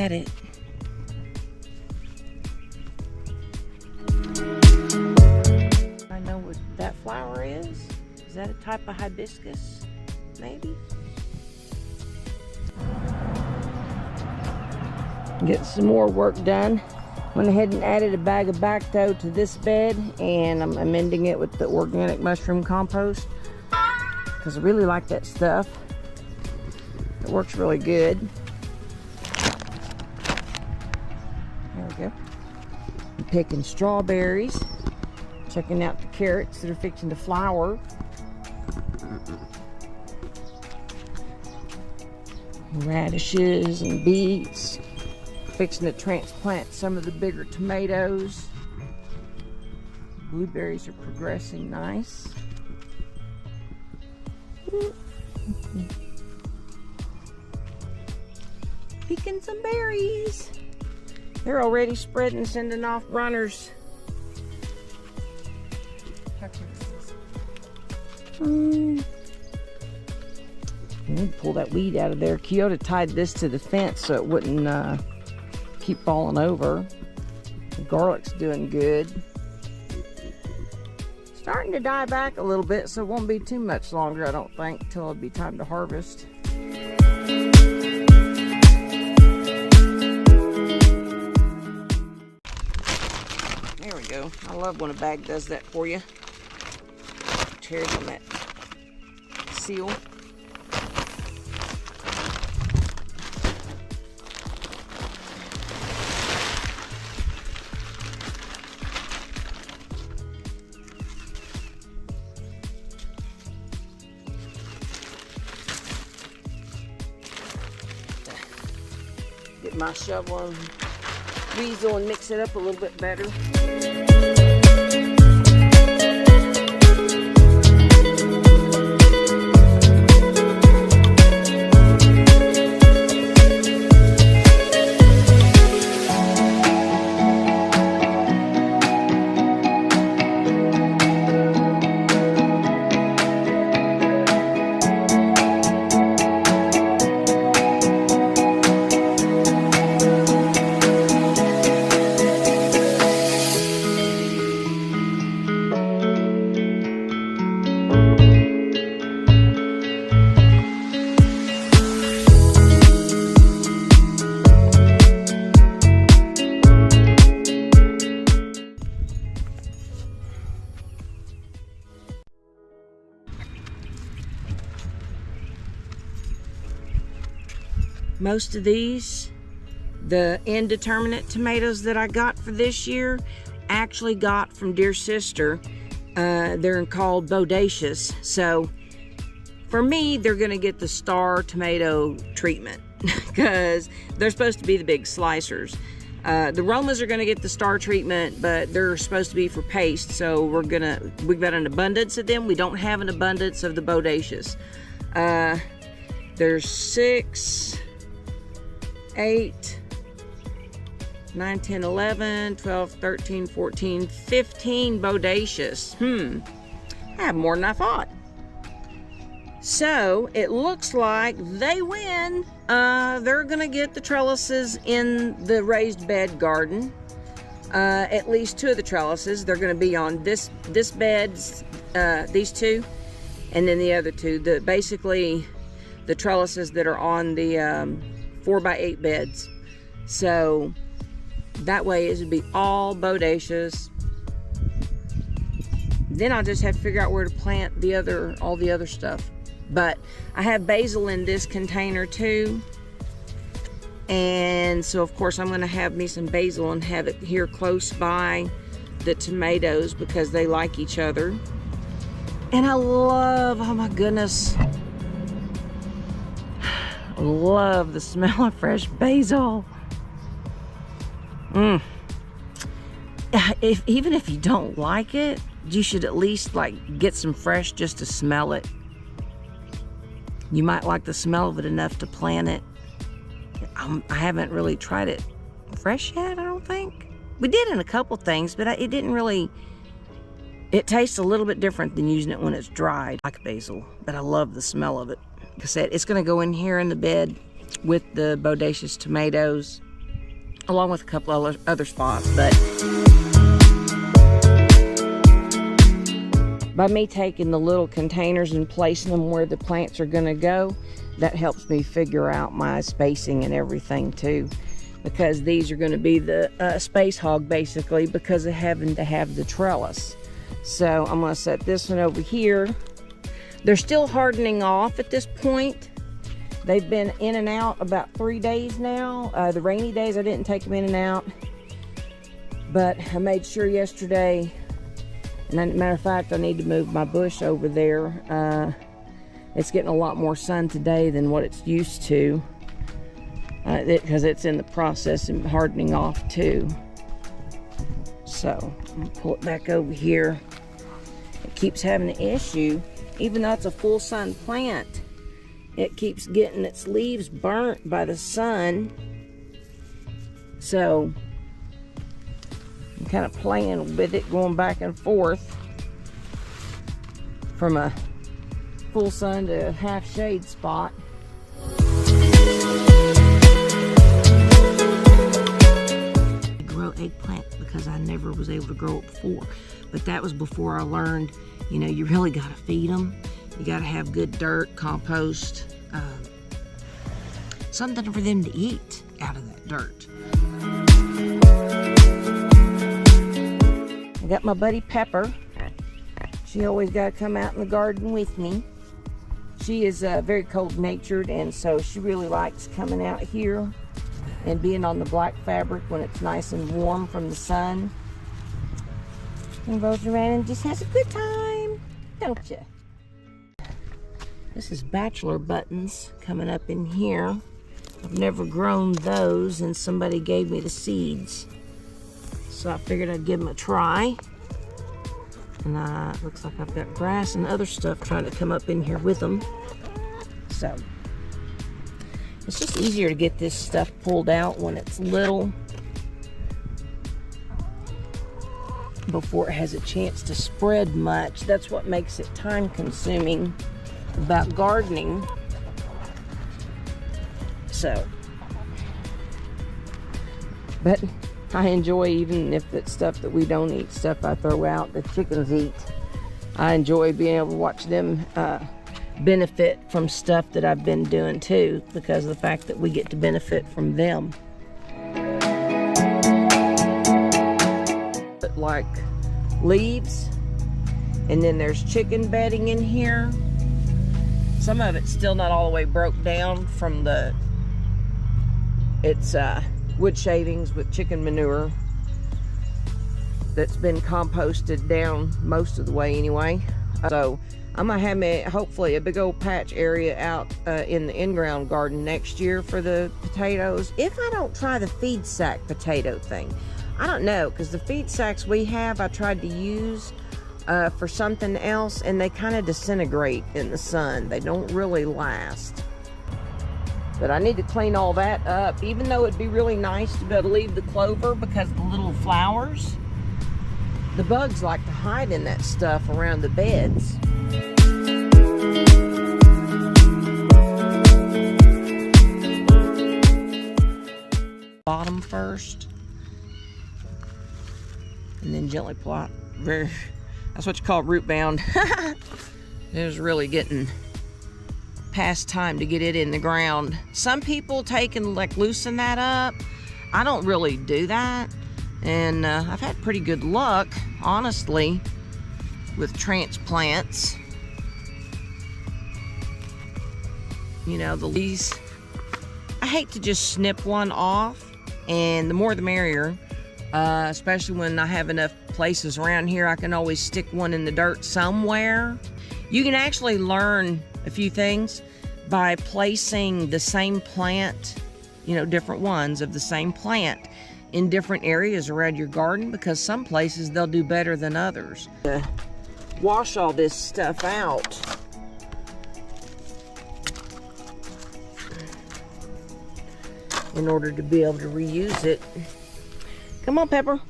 at it. I know what that flower is. Is that a type of hibiscus? Maybe. Get some more work done. Went ahead and added a bag of Bacto to this bed, and I'm amending it with the organic mushroom compost because I really like that stuff. It works really good. There we go. I'm picking strawberries, checking out the carrots that are fixing to flower. Radishes and beets. Fixing to transplant some of the bigger tomatoes. Blueberries are progressing nice. Picking some berries. They're already spreading, sending off runners. I need to pull that weed out of there. Kyoto tied this to the fence so it wouldn't keep falling over. The garlic's doing good. Starting to die back a little bit, so it won't be too much longer, I don't think, till it'll be time to harvest. There we go. I love when a bag does that for you. Tears on that seal. Get my shovel and weasel and mix it up a little bit better. Most of these, the indeterminate tomatoes that I got for this year, actually got from Dear Sister. They're called bodacious. So for me, they're gonna get the star tomato treatment because they're supposed to be the big slicers. The Romas are gonna get the star treatment, but they're supposed to be for paste. So we've got an abundance of them. We don't have an abundance of the bodacious. There's 6, 8, 9, 10, 11, 12, 13, 14, 15 bodacious. I have more than I thought. So it looks like they win. They're gonna get the trellises in the raised bed garden. At least 2 of the trellises. They're gonna be on this bed's, these 2, and then the other 2. Basically the trellises that are on the 4x8 beds. So that way it would be all bodacious. Then I'll just have to figure out where to plant all the other stuff. But I have basil in this container too. And so of course I'm gonna have me some basil and have it here close by the tomatoes because they like each other. And I love, oh my goodness, love the smell of fresh basil. Even if you don't like it, you should at least get some fresh just to smell it. You might like the smell of it enough to plant it. I haven't really tried it fresh yet, I don't think. We did in a couple things, but it didn't really, it tastes a little bit different than using it when it's dried. I like basil, but I love the smell of it. Like I said, it's gonna go in here in the bed with the bodacious tomatoes. along with a couple of other spots. But by me taking the little containers and placing them where the plants are going to go, that helps me figure out my spacing and everything too, because these are going to be the space hog basically because of having to have the trellis. So I'm going to set this one over here. They're still hardening off at this point. They've been in and out about 3 days now. The rainy days I didn't take them in and out, but I made sure yesterday. And as a matter of fact, I need to move my bush over there. It's getting a lot more sun today than what it's used to, because it's in the process of hardening off too. So I'm gonna pull it back over here. It keeps having an issue, even though it's a full sun plant. It keeps getting its leaves burnt by the sun. So I'm kind of playing with it, going back and forth from a full sun to a half shade spot. I grow eggplant because I never was able to grow it before, but that was before I learned, you know, you really got to feed them. You got to have good dirt, compost, something for them to eat out of that dirt. I got my buddy Pepper. She always got to come out in the garden with me. She is very cold-natured, and so she really likes coming out here and being on the black fabric when it's nice and warm from the sun. And goes around and just has a good time, don't you? This is bachelor buttons coming up in here. I've never grown those, and somebody gave me the seeds. So I figured I'd give them a try. And looks like I've got grass and other stuff trying to come up in here with them. So it's just easier to get this stuff pulled out when it's little, before it has a chance to spread much. That's what makes it time consuming about gardening. So, but I enjoy, even if it's stuff that we don't eat, stuff I throw out, the chickens eat. I enjoy being able to watch them benefit from stuff that I've been doing too, because of the fact that we get to benefit from them. But like leaves, and then there's chicken bedding in here. Some of it's still not all the way broke down from it's wood shavings with chicken manure that's been composted down most of the way anyway. So I'm gonna have hopefully a big old patch area out in the in-ground garden next year for the potatoes, if I don't try the feed sack potato thing. I don't know, because the feed sacks we have, I tried to use for something else, and they kind of disintegrate in the sun. They don't really last. But I need to clean all that up, even though it'd be really nice to be able to leave the clover because of the little flowers. The bugs like to hide in that stuff around the beds. Bottom first, and then gently plot. That's what you call root bound. It was really getting past time to get it in the ground. Some people take and like loosen that up. I don't really do that, and I've had pretty good luck, honestly, with transplants. You know, the leaves, I hate to just snip one off, and the more the merrier, especially when I have enough places around here I can always stick one in the dirt somewhere. You can actually learn a few things by placing the same plant, you know, different ones of the same plant in different areas around your garden, because some places they'll do better than others. Wash all this stuff out. In order to be able to reuse it. Come on, Pepper.